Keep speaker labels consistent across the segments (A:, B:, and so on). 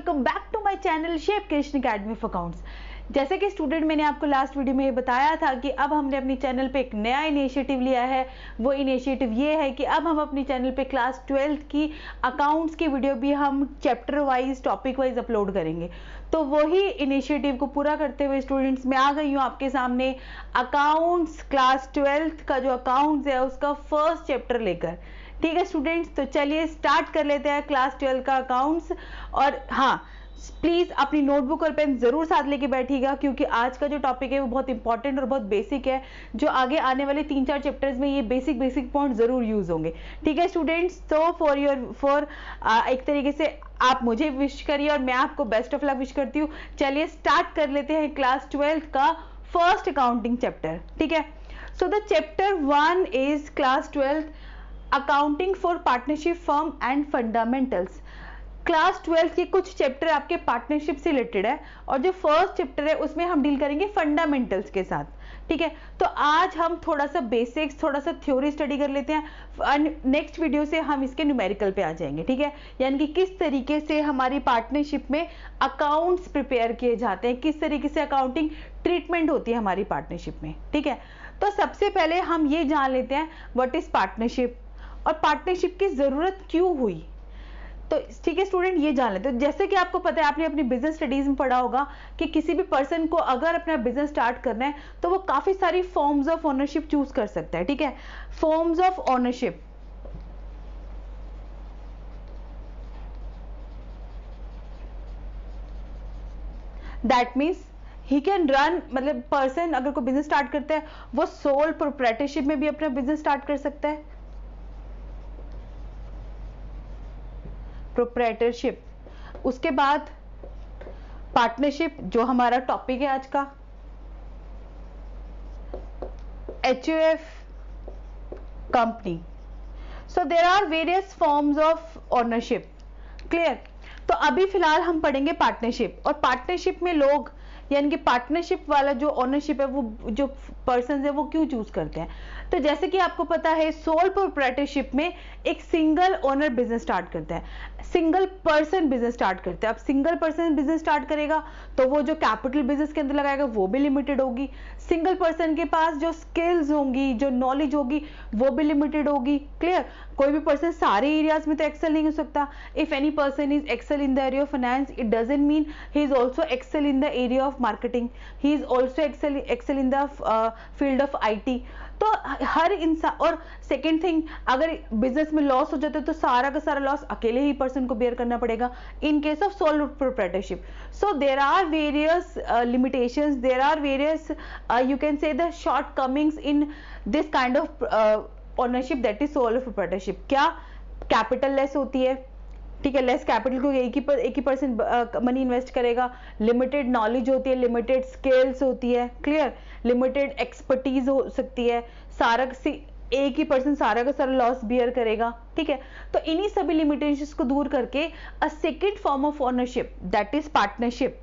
A: Welcome back to my channel shape creation academy for accounts. जैसे कि student मैंने आपको लास्ट वीडियो में ये बताया था कि अब हमने अपनी चैनल पे एक नया इनिशिएटिव लिया है। वो इनिशिएटिव ये है कि अब हम अपनी चैनल पे क्लास 12th की अकाउंट्स की वीडियो भी हम chapter wise topic wise upload करेंगे। तो वही इनिशिएटिव को पूरा करते हुए स्टूडेंट्स मैं आ गई हूँ आपके सामने अकाउंट्स क्लास 12th का जो अकाउंट्स है उसका फर्स्ट चैप्टर लेकर। ठीक है स्टूडेंट्स, तो चलिए स्टार्ट कर लेते हैं क्लास 12 का अकाउंट्स। और हाँ, प्लीज अपनी नोटबुक और पेन जरूर साथ लेके बैठिएगा क्योंकि आज का जो टॉपिक है वो बहुत इंपॉर्टेंट और बहुत बेसिक है, जो आगे आने वाले 3-4 चैप्टर्स में ये बेसिक पॉइंट जरूर यूज होंगे। ठीक है स्टूडेंट्स, तो फॉर एक तरीके से आप मुझे विश करिए और मैं आपको बेस्ट ऑफ लक विश करती हूँ। चलिए स्टार्ट कर लेते हैं क्लास 12 का फर्स्ट अकाउंटिंग चैप्टर। ठीक है, so the chapter 1 is class 12 accounting for partnership firm and fundamentals. Class 12 के कुछ चैप्टर आपके पार्टनरशिप से रिलेटेड है और जो फर्स्ट चैप्टर है उसमें हम डील करेंगे फंडामेंटल्स के साथ। ठीक है, तो आज हम थोड़ा सा बेसिक्स, थोड़ा सा थ्योरी स्टडी कर लेते हैं। नेक्स्ट वीडियो से हम इसके न्यूमेरिकल पे आ जाएंगे। ठीक है, यानी कि किस तरीके से हमारी पार्टनरशिप में अकाउंट्स प्रिपेयर किए जाते हैं, किस तरीके से अकाउंटिंग ट्रीटमेंट होती है हमारी पार्टनरशिप में। ठीक है, तो सबसे पहले हम ये जान लेते हैं व्हाट इज पार्टनरशिप और पार्टनरशिप की जरूरत क्यों हुई। तो ठीक है स्टूडेंट, ये जान लेते हैं। जैसे कि आपको पता है, आपने अपनी बिजनेस स्टडीज में पढ़ा होगा कि किसी भी पर्सन को अगर अपना बिजनेस स्टार्ट करना है तो वो काफी सारी फॉर्म्स ऑफ ओनरशिप चूज कर सकता है। ठीक है, forms of ownership, that means he can run, मतलब पर्सन अगर कोई बिजनेस स्टार्ट करता है वो सोल प्रोप्राइटरशिप में भी अपना बिजनेस स्टार्ट कर सकता है, प्रोप्राइटरशिप। उसके बाद पार्टनरशिप जो हमारा टॉपिक है आज का, HUF company. So there are various forms of ownership. Clear, तो अभी फिलहाल हम पढ़ेंगे पार्टनरशिप। और पार्टनरशिप में लोग, यानी कि पार्टनरशिप वाला जो ओनरशिप है वो जो पर्सन है वो क्यों चूज करते हैं। तो जैसे कि आपको पता है, सोल प्रोप्राइटरशिप में एक सिंगल ओनर बिजनेस स्टार्ट करता है, सिंगल पर्सन बिजनेस स्टार्ट करते हैं। अब सिंगल पर्सन बिजनेस स्टार्ट करेगा तो वो जो कैपिटल बिजनेस के अंदर लगाएगा वो भी लिमिटेड होगी। सिंगल पर्सन के पास जो स्किल्स होंगी, जो नॉलेज होगी वो भी लिमिटेड होगी। क्लियर, कोई भी पर्सन सारे एरियाज में तो एक्सेल नहीं हो सकता। If any person is excel in the area of finance, it doesn't mean he is also excel in the area of marketing, he is also excel in the field of IT। तो हर इंसान, और second thing, अगर business में loss हो जाता है तो सारा का सारा लॉस अकेले ही पर्सन को बेयर करना पड़ेगा in case of sole proprietorship. So there are various limitations, there are various you can say the shortcomings in this kind of ownership, that is sole proprietorship। क्या कैपिटल लेस होती है। ठीक है, less capital को एक ही person money invest करेगा। Limited knowledge होती है, लिमिटेड स्किल्स होती है। क्लियर, लिमिटेड एक्सपर्टीज हो सकती है, सारा एक ही पर्सन सारा का सारा लॉस बियर करेगा। ठीक है, तो इन्हीं सभी लिमिटेशंस को दूर करके a second form of ownership, that is partnership,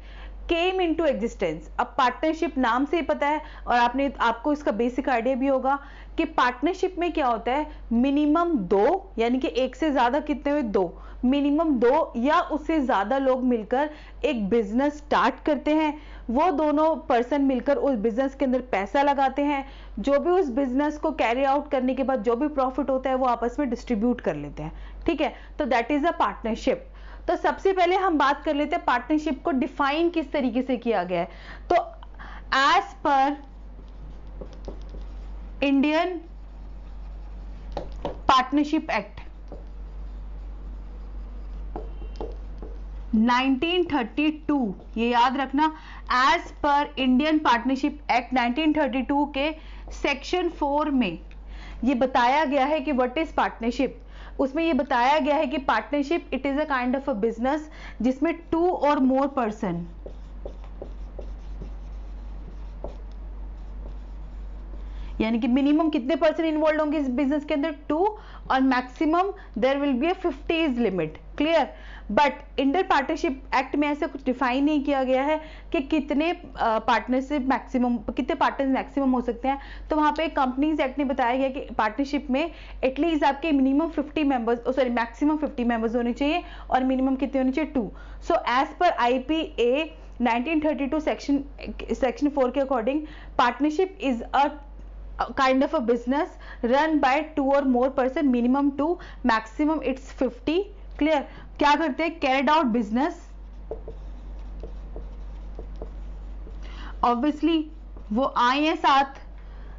A: came into existence. अब पार्टनरशिप नाम से ही पता है और आपको इसका बेसिक आइडिया भी होगा कि पार्टनरशिप में क्या होता है, मिनिमम 2, यानी कि एक से ज्यादा कितने हुए, 2, मिनिमम 2 या उससे ज्यादा लोग मिलकर एक बिजनेस स्टार्ट करते हैं। वो दोनों पर्सन मिलकर उस बिजनेस के अंदर पैसा लगाते हैं, जो भी उस बिजनेस को कैरी आउट करने के बाद जो भी प्रॉफिट होता है वो आपस में डिस्ट्रीब्यूट कर लेते हैं। ठीक है, तो दैट इज अ पार्टनरशिप। तो सबसे पहले हम बात कर लेते हैं पार्टनरशिप को डिफाइन किस तरीके से किया गया है। तो as per Indian partnership act 1932, ये याद रखना, as per Indian partnership act 1932 के सेक्शन 4 में ये बताया गया है कि व्हाट इज पार्टनरशिप। उसमें ये बताया गया है कि partnership it is a kind of a business जिसमें 2 और मोर पर्सन, यानी कि मिनिमम कितने पर्सन इन्वॉल्व होंगे इस बिजनेस के अंदर, 2, और maximum there will be a 50 limit. Clear. But inter partnership act में ऐसा कुछ डिफाइन नहीं किया गया है कि कितने पार्टनरशिप मैक्सिमम, कितने पार्टनर्स मैक्सिमम हो सकते हैं। तो वहां पे कंपनीज एक्ट में बताया गया कि पार्टनरशिप में एटलीस्ट आपके minimum 50 members, sorry maximum 50 members होने चाहिए और मिनिमम कितने होने चाहिए 2। So as per IPA 1932 section 4 के according partnership is a kind of a business run by 2 or more person, minimum 2, maximum it's 50। Clear. क्या करते हैं, कैरिड आउट बिजनेस, ऑब्वियसली वो आए हैं साथ,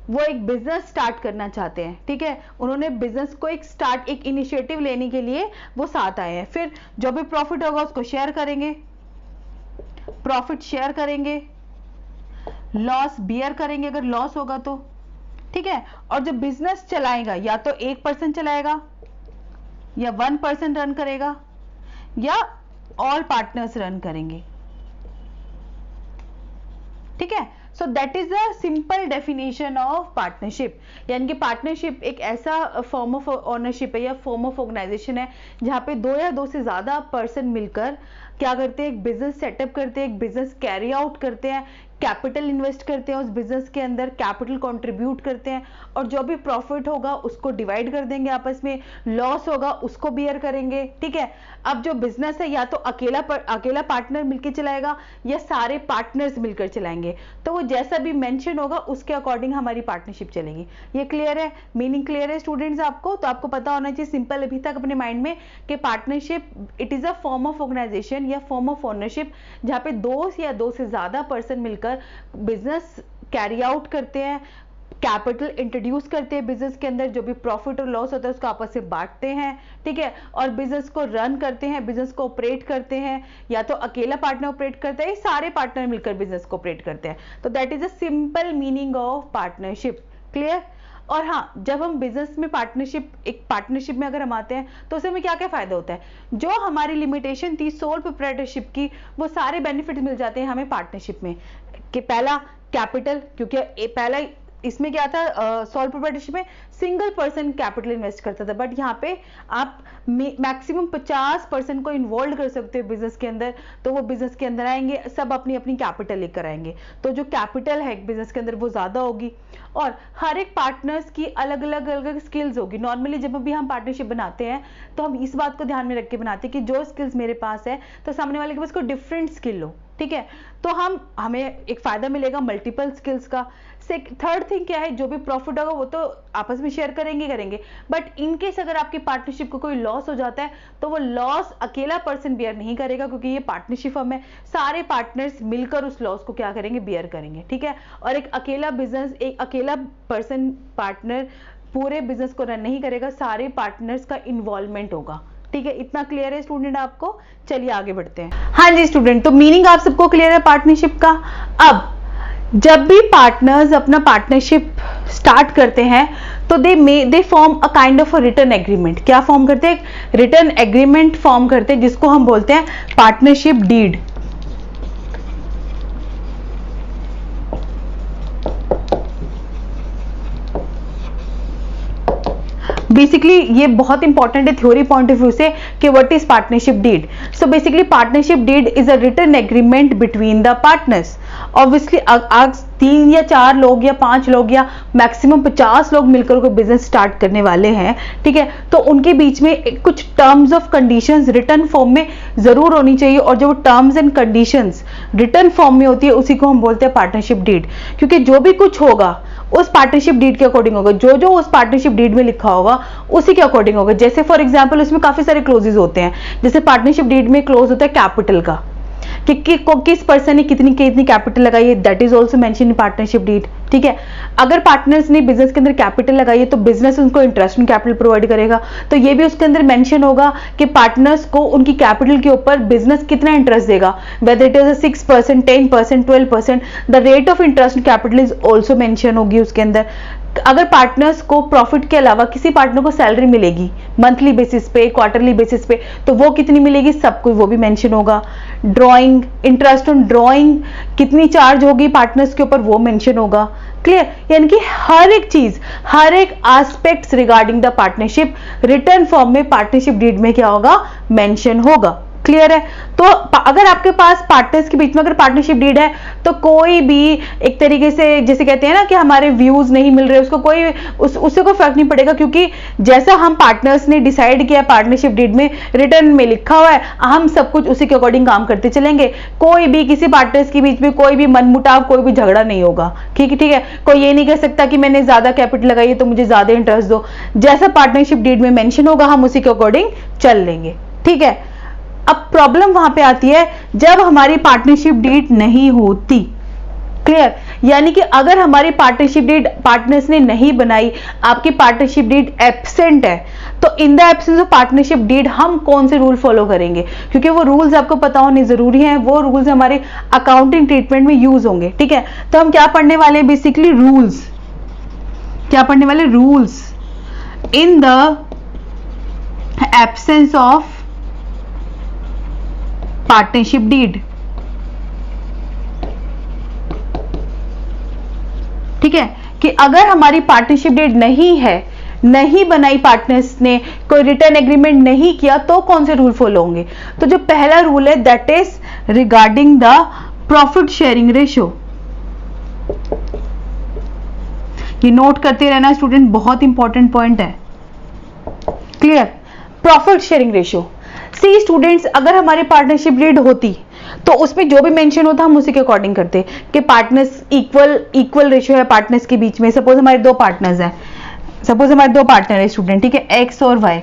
A: वो एक बिजनेस स्टार्ट करना चाहते हैं, ठीक है, उन्होंने बिजनेस को एक इनिशिएटिव लेने के लिए वो साथ आए हैं। फिर जो भी प्रॉफिट होगा उसको शेयर करेंगे, प्रॉफिट शेयर करेंगे, लॉस बियर करेंगे अगर लॉस होगा तो, ठीक है। और जो बिजनेस चलाएगा या तो एक पर्सन चलाएगा या 1 पर्सन रन करेगा या ऑल पार्टनर्स रन करेंगे, ठीक है। So that is a simple definition of partnership. यानी कि पार्टनरशिप एक ऐसा फॉर्म ऑफ ओनरशिप है या फॉर्म ऑफ ऑर्गेनाइजेशन है जहां पे 2 या 2 से ज्यादा पर्सन मिलकर क्या करते हैं, एक बिजनेस सेटअप करते हैं, एक बिजनेस कैरी आउट करते हैं, कैपिटल इन्वेस्ट करते हैं उस बिजनेस के अंदर, कैपिटल कंट्रीब्यूट करते हैं और जो भी प्रॉफिट होगा उसको डिवाइड कर देंगे आपस में, लॉस होगा उसको बियर करेंगे, ठीक है। अब जो बिजनेस है या तो अकेला पार्टनर मिलकर चलाएगा या सारे पार्टनर्स मिलकर चलाएंगे, तो वो जैसा भी मेंशन होगा उसके अकॉर्डिंग हमारी पार्टनरशिप चलेगी। ये क्लियर है, मीनिंग क्लियर है स्टूडेंट्स आपको? तो आपको पता होना चाहिए सिंपल अभी तक अपने माइंड में कि partnership it is a form of organisation या फॉर्म ऑफ ओनरशिप जहां पे 2 या 2 से ज्यादा पर्सन मिलकर बिजनेस कैरी आउट करते हैं, कैपिटल इंट्रोड्यूस करते हैं बिजनेस के अंदर, जो भी प्रॉफिट और लॉस होता है उसको आपस में बांटते हैं, ठीक है, और बिजनेस को रन करते हैं, बिजनेस को ऑपरेट करते हैं, या तो अकेला पार्टनर ऑपरेट करता है, सारे पार्टनर मिलकर बिजनेस को ऑपरेट करते हैं। तो that is a simple meaning of partnership. Clear. और हाँ, जब हम बिजनेस में एक पार्टनरशिप में अगर हम आते हैं तो उससे हमें क्या क्या फायदा होता है, जो हमारी लिमिटेशन थी सोल प्रोप्राइटरशिप की वो सारे बेनिफिट मिल जाते हैं हमें पार्टनरशिप में। कि पहला कैपिटल, क्योंकि पहला इसमें क्या था, सोल प्रोप्राइटरशिप में सिंगल पर्सन कैपिटल इन्वेस्ट करता था, बट यहाँ पे आप मैक्सिमम 50% को इन्वॉल्व कर सकते हो बिजनेस के अंदर, तो वो बिजनेस के अंदर आएंगे, सब अपनी अपनी कैपिटल लेकर आएंगे, तो जो कैपिटल है बिजनेस के अंदर वो ज्यादा होगी और हर एक पार्टनर्स की अलग अलग स्किल्स होगी। नॉर्मली जब भी हम पार्टनरशिप बनाते हैं तो हम इस बात को ध्यान में रख के बनाते हैं कि जो स्किल्स मेरे पास है तो सामने वाले के पास कोई डिफरेंट स्किल हो, ठीक है, तो हमें एक फायदा मिलेगा मल्टीपल स्किल्स का। थर्ड थिंग क्या है, जो भी प्रॉफिट होगा वो तो आपस में शेयर करेंगे, बट इनकेस अगर आपकी पार्टनरशिप को कोई लॉस हो जाता है तो वो लॉस अकेला पर्सन बियर नहीं करेगा, क्योंकि ये पार्टनरशिप में सारे पार्टनर्स मिलकर उस लॉस को क्या करेंगे, बियर करेंगे, ठीक है। और एक अकेला पर्सन पार्टनर पूरे बिजनेस को रन नहीं करेगा, सारे पार्टनर्स का इन्वॉल्वमेंट होगा, ठीक है। इतना क्लियर है स्टूडेंट आपको? चलिए आगे बढ़ते हैं। हाँ जी स्टूडेंट, तो मीनिंग आप सबको क्लियर है पार्टनरशिप का। अब जब भी पार्टनर्स अपना पार्टनरशिप स्टार्ट करते हैं तो they form a kind of a return agreement. क्या फॉर्म करते हैं? रिटर्न एग्रीमेंट फॉर्म करते हैं, जिसको हम बोलते हैं पार्टनरशिप डीड। बेसिकली ये बहुत इंपॉर्टेंट है थ्योरी पॉइंट ऑफ व्यू से कि what is partnership deed. So basically partnership deed is a written agreement between the partners. Obviously आज 3 या 4 लोग या 5 लोग या मैक्सिमम 50 लोग मिलकर कोई बिजनेस स्टार्ट करने वाले हैं, ठीक है, तो उनके बीच में कुछ terms of conditions written form में जरूर होनी चाहिए, और जो terms and conditions written form में होती है उसी को हम बोलते हैं पार्टनरशिप डीड। क्योंकि जो भी कुछ होगा उस पार्टनरशिप डीड के अकॉर्डिंग होगा, जो उस पार्टनरशिप डीड में लिखा होगा उसी के अकॉर्डिंग होगा। जैसे फॉर एग्जांपल उसमें काफी सारे क्लोजेस होते हैं, जैसे पार्टनरशिप डीड में क्लोज होता है कैपिटल का, कि किस पर्सन ने कितनी कैपिटल लगाई है, that is also mention in partnership deed, ठीक है। अगर पार्टनर्स ने बिजनेस के अंदर कैपिटल लगाई है तो बिजनेस उनको इंटरेस्ट इन कैपिटल प्रोवाइड करेगा, तो ये भी उसके अंदर मेंशन होगा कि पार्टनर्स को उनकी कैपिटल के ऊपर बिजनेस कितना इंटरेस्ट देगा, whether it is 6%, 10%, 12%, the rate of interest in capital is also mention होगी उसके अंदर। अगर पार्टनर्स को प्रॉफिट के अलावा किसी पार्टनर को सैलरी मिलेगी मंथली बेसिस पे, क्वार्टरली बेसिस पे, तो वो कितनी मिलेगी सब कुछ वो भी मेंशन होगा। ड्राइंग, इंटरेस्ट ऑन ड्राइंग कितनी चार्ज होगी पार्टनर्स के ऊपर वो मेंशन होगा, क्लियर, यानी कि हर एक चीज, हर एक aspects regarding the partnership return form में पार्टनरशिप डीड में क्या होगा, मेंशन होगा। क्लियर है। तो अगर आपके पास पार्टनर्स के बीच में अगर पार्टनरशिप डीड है तो कोई भी एक तरीके से जैसे कहते हैं ना कि हमारे व्यूज नहीं मिल रहे, उसको कोई उससे कोई फर्क नहीं पड़ेगा, क्योंकि जैसा हम पार्टनर्स ने डिसाइड किया पार्टनरशिप डीड में रिटर्न में लिखा हुआ है, हम सब कुछ उसी के अकॉर्डिंग काम करते चलेंगे। कोई भी किसी पार्टनर्स के बीच में कोई भी मनमुटाव, कोई भी झगड़ा नहीं होगा। ठीक है, ठीक है। कोई ये नहीं कह सकता कि मैंने ज्यादा कैपिटल लगाई है तो मुझे ज्यादा इंटरेस्ट दो। जैसा पार्टनरशिप डीड में मेंशन होगा हम उसी के अकॉर्डिंग चल लेंगे। ठीक है। अब प्रॉब्लम वहां पे आती है जब हमारी पार्टनरशिप डीड नहीं होती। क्लियर, यानी कि अगर हमारी पार्टनरशिप डीड पार्टनर्स ने नहीं बनाई, आपकी पार्टनरशिप डीड एब्सेंट है, तो in the absence of partnership deed हम कौन से रूल फॉलो करेंगे, क्योंकि वो रूल्स आपको पता होने जरूरी हैं, वो रूल्स हमारे अकाउंटिंग ट्रीटमेंट में यूज होंगे। ठीक है, तो हम क्या पढ़ने वाले हैं, बेसिकली रूल्स। क्या पढ़ने वाले, rules in the absence of partnership deed. ठीक है, कि अगर हमारी पार्टनरशिप डीड नहीं है, नहीं बनाई पार्टनर्स ने, कोई रिटर्न एग्रीमेंट नहीं किया, तो कौन से रूल फॉलो होंगे। तो जो पहला रूल है that is regarding the profit sharing ratio. ये नोट करते रहना स्टूडेंट, बहुत इंपॉर्टेंट पॉइंट है। Clear, profit sharing ratio. See students, अगर हमारी पार्टनरशिप डीड होती तो उसमें जो भी मेंशन होता हम उसी के अकॉर्डिंग करते कि पार्टनर्स इक्वल रेशियो है पार्टनर्स के बीच में। सपोज हमारे दो पार्टनर्स हैं, सपोज हमारे दो पार्टनर है स्टूडेंट, ठीक है, एक्स और वाई,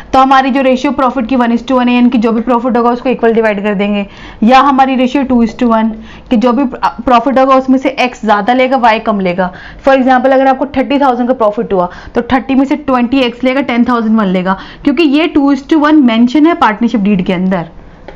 A: तो हमारी जो रेशियो प्रॉफिट की 1:1 है, यानी कि जो भी प्रॉफिट होगा उसको इक्वल डिवाइड कर देंगे। या हमारी रेशियो 2:1 कि जो भी प्रॉफिट होगा उसमें से एक्स ज्यादा लेगा, वाई कम लेगा। फॉर एग्जांपल अगर आपको 30,000 का प्रॉफिट हुआ तो 30 में से 20 एक्स लेगा, 10,001 लेगा, क्योंकि ये 2:1 मेंशन है पार्टनरशिप डीड के अंदर।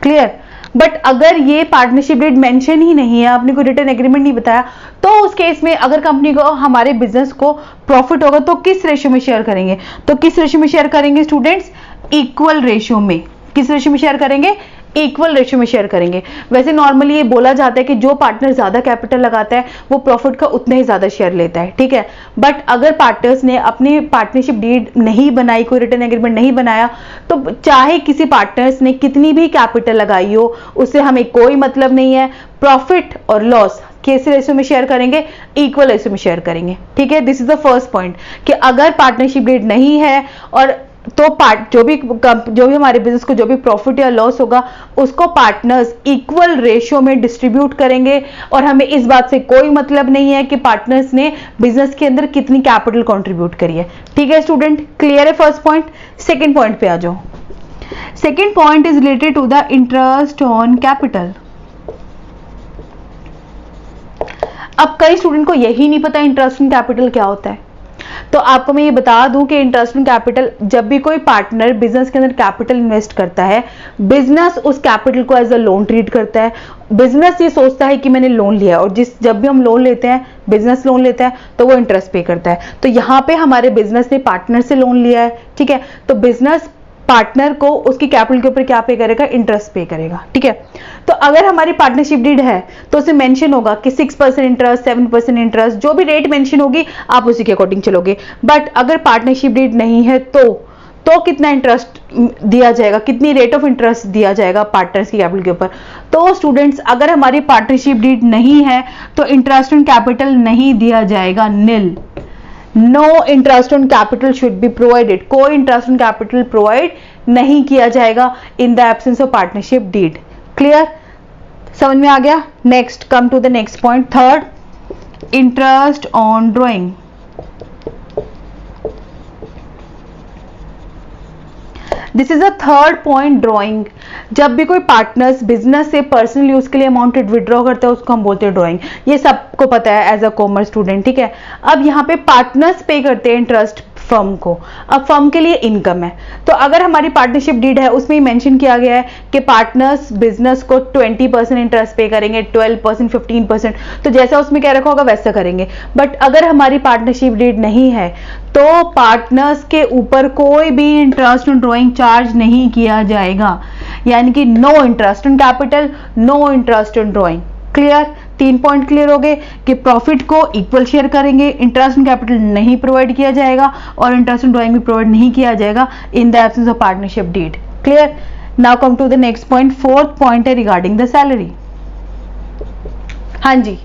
A: क्लियर, बट अगर ये पार्टनरशिप डीड मेंशन ही नहीं है, आपने कोई रिटर्न एग्रीमेंट नहीं बताया, तो उस केस में अगर कंपनी को, हमारे बिजनेस को प्रॉफिट होगा तो किस रेशियो में शेयर करेंगे, तो किस रेशियो में शेयर करेंगे स्टूडेंट्स, इक्वल रेशियो में। किस रेशियो में शेयर करेंगे, इक्वल रेशियो में शेयर करेंगे। वैसे नॉर्मली ये बोला जाता है कि जो पार्टनर ज्यादा कैपिटल लगाता है वो प्रॉफिट का उतना ही ज्यादा शेयर लेता है। ठीक है, बट अगर पार्टनर्स ने अपनी पार्टनरशिप डीड नहीं बनाई, कोई रिटर्न एग्रीमेंट नहीं बनाया, तो चाहे किसी पार्टनर्स ने कितनी भी कैपिटल लगाई हो उससे हमें कोई मतलब नहीं है। प्रॉफिट और लॉस किस रेशियो में शेयर करेंगे, इक्वल रेशियो में शेयर करेंगे। ठीक है, this is the first point कि अगर पार्टनरशिप डीड नहीं है और तो जो भी हमारे बिजनेस को जो भी प्रॉफिट या लॉस होगा उसको पार्टनर्स इक्वल रेशियो में डिस्ट्रीब्यूट करेंगे, और हमें इस बात से कोई मतलब नहीं है कि पार्टनर्स ने बिजनेस के अंदर कितनी कैपिटल कंट्रीब्यूट करी है। ठीक है स्टूडेंट, क्लियर है फर्स्ट पॉइंट। सेकंड पॉइंट पे आ जाओ। Second point is related to the interest on capital. अब कई स्टूडेंट को यही नहीं पता इंटरेस्ट ऑन कैपिटल क्या होता है, तो आपको मैं ये बता दूं कि इंटरेस्ट ऑन कैपिटल, जब भी कोई पार्टनर बिजनेस के अंदर कैपिटल इन्वेस्ट करता है, बिजनेस उस कैपिटल को एज अ लोन ट्रीट करता है। बिजनेस ये सोचता है कि मैंने लोन लिया है, और जब भी हम लोन लेते हैं, बिजनेस लोन लेता है, तो वो इंटरेस्ट पे करता है। तो यहाँ पे हमारे बिजनेस ने पार्टनर से लोन लिया है। ठीक है, तो बिजनेस पार्टनर को उसकी कैपिटल के ऊपर क्या पे करेगा, इंटरेस्ट पे करेगा। ठीक है, तो अगर हमारी पार्टनरशिप डीड है तो उसे मेंशन होगा कि 6% इंटरेस्ट, 7% इंटरेस्ट, जो भी रेट मेंशन होगी आप उसी के अकॉर्डिंग चलोगे। बट अगर पार्टनरशिप डीड नहीं है तो कितना इंटरेस्ट दिया जाएगा, कितनी रेट ऑफ इंटरेस्ट दिया जाएगा पार्टनर्स की कैपिटल के ऊपर। तो स्टूडेंट्स, अगर हमारी पार्टनरशिप डीड नहीं है तो इंटरेस्ट ऑन कैपिटल नहीं दिया जाएगा, nil. No interest on capital should be provided, कोई इंटरेस्ट ऑन कैपिटल प्रोवाइड नहीं किया जाएगा in the absence of partnership deed. Clear, समझ में आ गया। Next, come to the next point, third, interest on drawing. This is a third point, drawing. जब भी कोई पार्टनर्स बिजनेस से पर्सनल यूज के लिए अमाउंट विड्रॉ करता है उसको हम बोलते हैं ड्रॉइंग। ये सबको पता है एज अ कॉमर्स स्टूडेंट। ठीक है, अब यहाँ पे पार्टनर्स पे करते हैं इंटरेस्ट फर्म को, अब फर्म के लिए इनकम है। तो अगर हमारी पार्टनरशिप डीड है उसमें मेंशन किया गया है कि पार्टनर्स बिजनेस को 20% इंटरेस्ट पे करेंगे, 12%, 15%, तो जैसा उसमें क्या रखा होगा वैसा करेंगे। बट अगर हमारी पार्टनरशिप डीड नहीं है तो पार्टनर्स के ऊपर कोई भी इंटरेस्ट ऑन ड्रॉइंग चार्ज नहीं किया जाएगा, यानी कि no interest on capital, no interest on drawing. Clear, 3 point clear हो गए कि प्रॉफिट को इक्वल शेयर करेंगे, इंटरेस्ट ऑन कैपिटल नहीं प्रोवाइड किया जाएगा और इंटरेस्ट ऑन ड्राइंग भी प्रोवाइड नहीं किया जाएगा in the absence of partnership deed. Clear. Now come to the next point, fourth point है रिगार्डिंग द सैलरी। हाँ जी,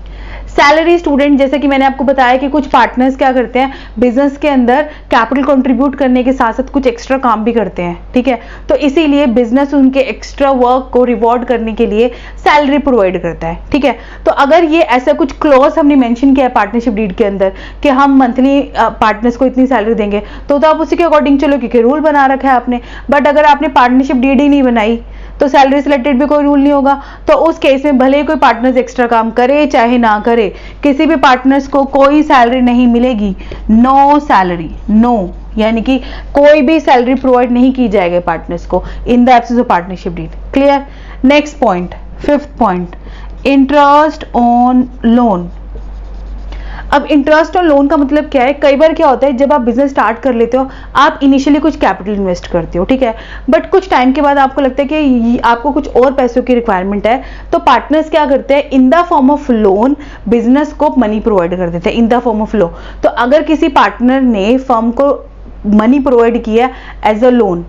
A: सैलरी स्टूडेंट, जैसे कि मैंने आपको बताया कि कुछ पार्टनर्स क्या करते हैं, बिजनेस के अंदर कैपिटल कंट्रीब्यूट करने के साथ साथ कुछ एक्स्ट्रा काम भी करते हैं, ठीक है। तो इसीलिए बिजनेस उनके एक्स्ट्रा वर्क को रिवॉर्ड करने के लिए सैलरी प्रोवाइड करता है, ठीक है। तो अगर ये ऐसा कुछ क्लॉज हमने मेंशन किया है पार्टनरशिप डीड के अंदर कि हम मंथली पार्टनर्स को इतनी सैलरी देंगे, तो आप उसी के अकॉर्डिंग चलो, क्योंकि रूल बना रखा है आपने। बट अगर आपने पार्टनरशिप डीड ही नहीं बनाई तो सैलरी से रिलेटेड भी कोई रूल नहीं होगा। तो उस केस में भले ही कोई पार्टनर्स एक्स्ट्रा काम करे चाहे ना करे, किसी भी पार्टनर्स को कोई सैलरी नहीं मिलेगी, नो सैलरी, नो, यानी कि कोई भी सैलरी प्रोवाइड नहीं की जाएगी पार्टनर्स को in the absence of partnership deed. Clear. Next point, fifth point, interest on loan. अब इंटरेस्ट और लोन का मतलब क्या है, कई बार क्या होता है जब आप बिजनेस स्टार्ट कर लेते हो, आप इनिशियली कुछ कैपिटल इन्वेस्ट करते हो, ठीक है, बट कुछ टाइम के बाद आपको लगता है कि आपको कुछ और पैसों की रिक्वायरमेंट है, तो पार्टनर्स क्या करते हैं, in the form of loan business को मनी प्रोवाइड कर देते हैं in the form of loan. तो अगर किसी पार्टनर ने फर्म को मनी प्रोवाइड किया एज अ लोन,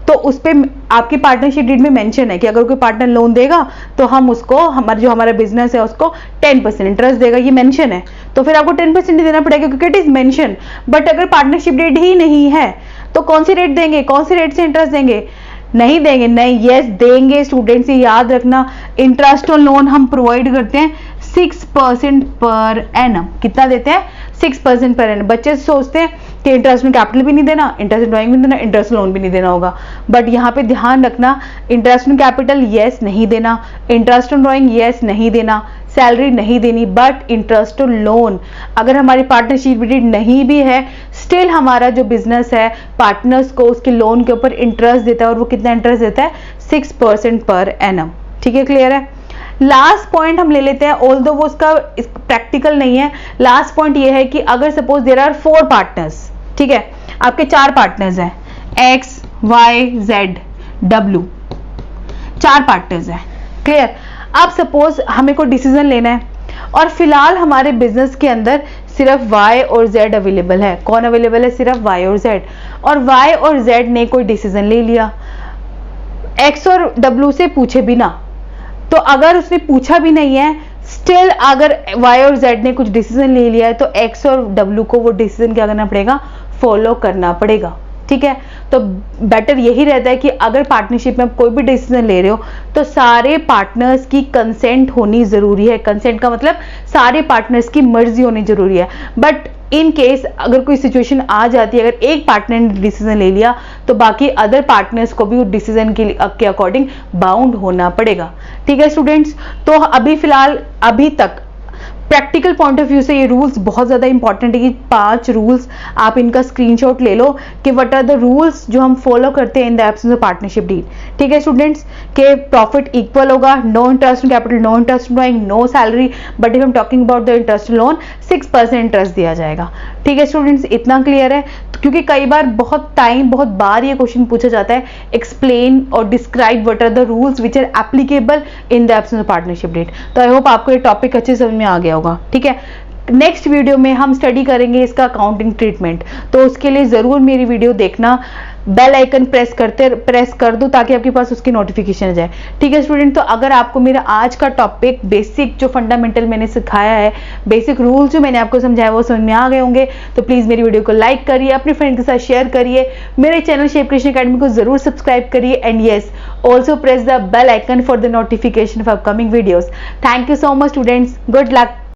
A: तो उस पर आपकी पार्टनरशिप डीड में मेंशन है कि अगर कोई पार्टनर लोन देगा तो हम उसको, हमारा बिजनेस है उसको 10% इंटरेस्ट देगा, ये मेंशन है, तो फिर आपको 10% देना पड़ेगा क्योंकि इट इज मेंशन। बट अगर पार्टनरशिप डीड ही नहीं है तो कौन सी रेट देंगे, कौन सी रेट से इंटरेस्ट देंगे, नहीं देंगे, नहीं, यस देंगे स्टूडेंट्स, ये याद रखना। इंटरेस्ट ऑन लोन हम प्रोवाइड करते हैं 6% पर एनम। कितना देते हैं, 6% पर एनम। बच्चे सोचते हैं कि इंटरेस्ट में कैपिटल भी नहीं देना, इंटरेस्ट ड्राइंग भी नहीं देना, इंटरेस्ट लोन भी नहीं देना होगा, बट यहाँ पे ध्यान रखना, इंटरेस्ट में कैपिटल यस नहीं देना, इंटरेस्ट ऑन ड्राइंग यस नहीं देना, सैलरी नहीं देनी, बट इंटरेस्ट ऑन लोन अगर हमारी पार्टनरशिप डीड नहीं भी है, स्टिल हमारा जो बिजनेस है पार्टनर्स को उसके लोन के ऊपर इंटरेस्ट देता है, और वो कितना इंटरेस्ट देता है, 6% पर एनम। ठीक है, क्लियर है। लास्ट पॉइंट हम ले लेते हैं, ऑल्दो वो उसका प्रैक्टिकल नहीं है। लास्ट पॉइंट ये है कि अगर सपोज देयर आर 4 पार्टनर्स, ठीक है, आपके 4 पार्टनर्स हैं, X Y Z W, 4 partners हैं, क्लियर। अब सपोज हमें कोई डिसीजन लेना है और फिलहाल हमारे बिजनेस के अंदर सिर्फ वाई और जेड अवेलेबल है। कौन अवेलेबल है, सिर्फ वाई और जेड, और वाई और जेड ने कोई डिसीजन ले लिया एक्स और डब्ल्यू से पूछे बिना। तो अगर उसने पूछा भी नहीं है, स्टिल अगर वाई और जेड ने कुछ डिसीजन ले लिया है, तो एक्स और डब्ल्यू को वो डिसीजन क्या करना पड़ेगा, फॉलो करना पड़ेगा। ठीक है, तो बेटर यही रहता है कि अगर पार्टनरशिप में आप कोई भी डिसीजन ले रहे हो तो सारे पार्टनर्स की कंसेंट होनी जरूरी है। कंसेंट का मतलब सारे पार्टनर्स की मर्जी होनी जरूरी है। बट इन केस अगर कोई सिचुएशन आ जाती है, अगर एक पार्टनर ने डिसीजन ले लिया तो बाकी अदर पार्टनर्स को भी उस डिसीजन के अकॉर्डिंग बाउंड होना पड़ेगा। ठीक है स्टूडेंट्स, तो अभी फिलहाल अभी तक प्रैक्टिकल पॉइंट ऑफ व्यू से ये रूल्स बहुत ज्यादा इंपॉर्टेंट है कि 5 रूल्स आप इनका स्क्रीनशॉट ले लो कि व्हाट आर द रूल्स जो हम फॉलो करते हैं in the absence of partnership deal. ठीक है स्टूडेंट्स, के प्रॉफिट इक्वल होगा, no interest in capital, no interest in drawing, no salary, but if I am talking about the interest loan 6% interest दिया जाएगा। ठीक है स्टूडेंट्स, इतना क्लियर है, क्योंकि कई बार बहुत बार ये क्वेश्चन पूछा जाता है, एक्सप्लेन और describe what are the rules which are applicable in the absence of partnership deed. तो आई होप आपको ये टॉपिक अच्छे समझ में आ गया होगा। ठीक है, नेक्स्ट वीडियो में हम स्टडी करेंगे इसका अकाउंटिंग ट्रीटमेंट, तो उसके लिए जरूर मेरी वीडियो देखना, बेल आइकन प्रेस कर दो ताकि आपके पास उसकी नोटिफिकेशन आ जाए। ठीक है स्टूडेंट, तो अगर आपको मेरा आज का टॉपिक बेसिक जो फंडामेंटल मैंने सिखाया है, बेसिक रूल्स जो मैंने आपको समझाया वो समझ में आ गए होंगे, तो प्लीज मेरी वीडियो को लाइक करिए, अपने फ्रेंड के साथ शेयर करिए, मेरे चैनल शेप कृष्ण अकेडमी को जरूर सब्सक्राइब करिए, and yes also press the bell icon for the notification of upcoming videos. Thank you so much students, good luck.